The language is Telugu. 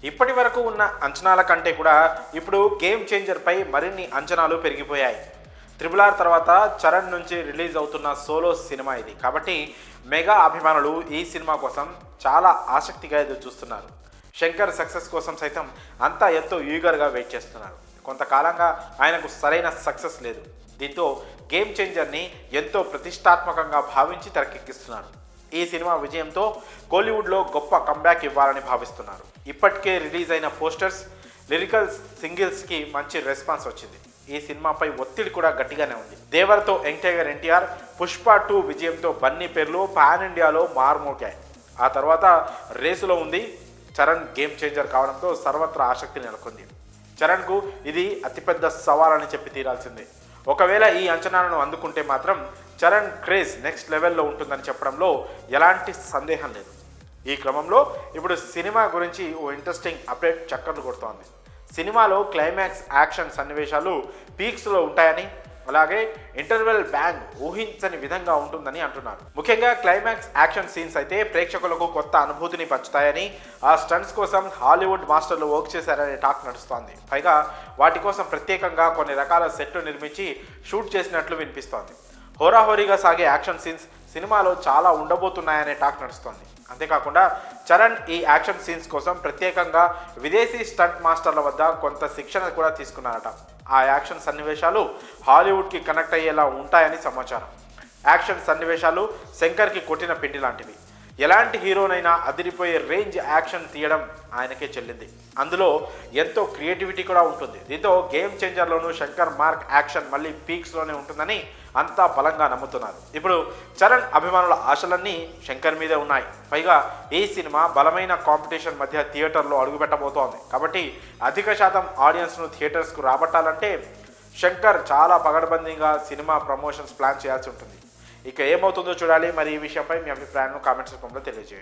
ఇప్పటి వరకు ఉన్న అంచనాల కంటే కూడా ఇప్పుడు గేమ్ చేంజర్పై మరిన్ని అంచనాలు పెరిగిపోయాయి. త్రిబుల్ ఆర్ తర్వాత చరణ్ నుంచి రిలీజ్ అవుతున్న సోలో సినిమా ఇది. కాబట్టి మెగా అభిమానులు ఈ సినిమా కోసం చాలా ఆసక్తిగా ఎదురు చూస్తున్నారు. శంకర్ సక్సెస్ కోసం సైతం అంతా ఎంతో ఈగర్గా వెయిట్ చేస్తున్నారు. కొంతకాలంగా ఆయనకు సరైన సక్సెస్ లేదు. దీంతో గేమ్ చేంజర్ని ఎంతో ప్రతిష్టాత్మకంగా భావించి తెరకెక్కిస్తున్నారు. ఈ సినిమా విజయంతో కోలీవుడ్లో గొప్ప కంబ్యాక్ ఇవ్వాలని భావిస్తున్నారు. ఇప్పటికే రిలీజ్ అయిన పోస్టర్స్, లిరికల్ సింగిల్స్కి మంచి రెస్పాన్స్ వచ్చింది. ఈ సినిమాపై ఒత్తిడి కూడా గట్టిగానే ఉంది. దేవరతో యంగ్ టైగర్ ఎన్టీఆర్, పుష్ప 2 విజయంతో బన్నీ పేర్లు పాన్ ఇండియాలో మార్మోగాయి. ఆ తర్వాత రేసులో ఉంది చరణ్. గేమ్ చేంజర్ కావడంతో సర్వత్రా ఆసక్తి నెలకొంది. చరణ్కు ఇది అతిపెద్ద సవాలని చెప్పి తీరాల్సిందే. ఒకవేళ ఈ అంచనాలను అందుకుంటే మాత్రం చరణ్ క్రేజ్ నెక్స్ట్ లెవెల్లో ఉంటుందని చెప్పడంలో ఎలాంటి సందేహం లేదు. ఈ క్రమంలో ఇప్పుడు సినిమా గురించి ఓ ఇంట్రెస్టింగ్ అప్డేట్ చక్కర్లు కొడుతోంది. సినిమాలో క్లైమాక్స్ యాక్షన్ సన్నివేశాలు పీక్స్లో ఉంటాయని, అలాగే ఇంటర్వెల్ బ్యాంగ్ ఊహించని విధంగా ఉంటుందని అంటున్నారు. ముఖ్యంగా క్లైమాక్స్ యాక్షన్ సీన్స్ అయితే ప్రేక్షకులకు కొత్త అనుభూతిని పంచుతాయని, ఆ స్టంట్స్ కోసం హాలీవుడ్ మాస్టర్లు వర్క్ చేశారనే టాక్ నడుస్తోంది. పైగా వాటి కోసం ప్రత్యేకంగా కొన్ని రకాల సెట్లు నిర్మించి షూట్ చేసినట్లు వినిపిస్తోంది. హోరాహోరీగా సాగే యాక్షన్ సీన్స్ సినిమాలో చాలా ఉండబోతున్నాయనే టాక్ నడుస్తోంది. అంతేకాకుండా చరణ్ ఈ యాక్షన్ సీన్స్ కోసం ప్రత్యేకంగా విదేశీ స్టంట్ మాస్టర్ల వద్ద కొంత శిక్షణ కూడా తీసుకున్నారట. ఆ యాక్షన్ సన్నివేశాలు హాలీవుడ్కి కనెక్ట్ అయ్యేలా ఉంటాయని సమాచారం. యాక్షన్ సన్నివేశాలు శంకర్కి కొట్టిన పిండి లాంటివి. ఎలాంటి హీరోనైనా అదిరిపోయే రేంజ్ యాక్షన్ తీయడం ఆయనకే చెల్లింది. అందులో ఎంతో క్రియేటివిటీ కూడా ఉంటుంది. దీంతో గేమ్ చేంజర్లోనూ శంకర్ మార్క్ యాక్షన్ మళ్ళీ పీక్స్లోనే ఉంటుందని అంతా బలంగా నమ్ముతున్నారు. ఇప్పుడు చరణ్ అభిమానుల ఆశలన్నీ శంకర్ మీదే ఉన్నాయి. పైగా ఈ సినిమా బలమైన కాంపిటీషన్ మధ్య థియేటర్లో అడుగుపెట్టబోతోంది. కాబట్టి అధిక శాతం ఆడియన్స్ను థియేటర్స్కు రాబట్టాలంటే శంకర్ చాలా పగడబందీగా సినిమా ప్రమోషన్స్ ప్లాన్ చేయాల్సి ఉంటుంది. ఇక ఏమవుతుందో చూడాలి. మరి ఈ విషయంపై మీ అభిప్రాయాలను కామెంట్స్ రూపంలో తెలియజేయండి.